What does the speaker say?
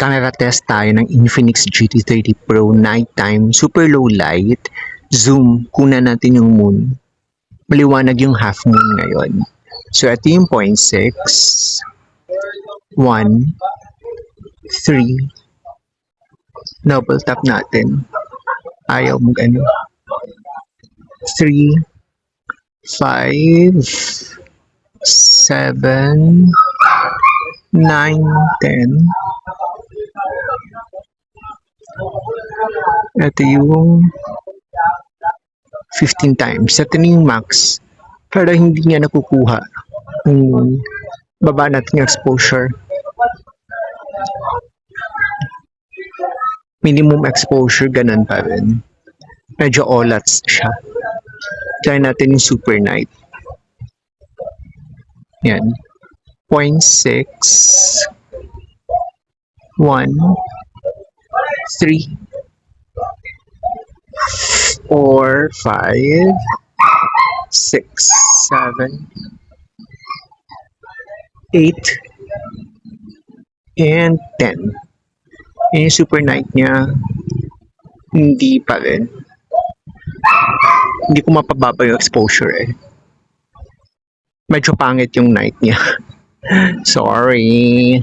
Camera test tayo ng Infinix GT30 Pro nighttime, super low light, zoom, kunan natin yung moon. Maliwanag yung half moon ngayon. So ito yung 0.6, 1, 3, double tap natin. Ayaw mag 3, 5, 7, 9, 10. Ito yung 15 times. Ito na yung max. Pero hindi niya nakukuha. Baba natin yung exposure. Minimum exposure, ganun pa rin. Medyo olats siya. Try natin yung super night. Yan. 0.6, 1, 3, 4, 5, 6, 7, 8, and 10. Yung super night niya, hindi pa rin. Hindi ko mapababa yung exposure eh. Medyo pangit yung night niya. Sorry.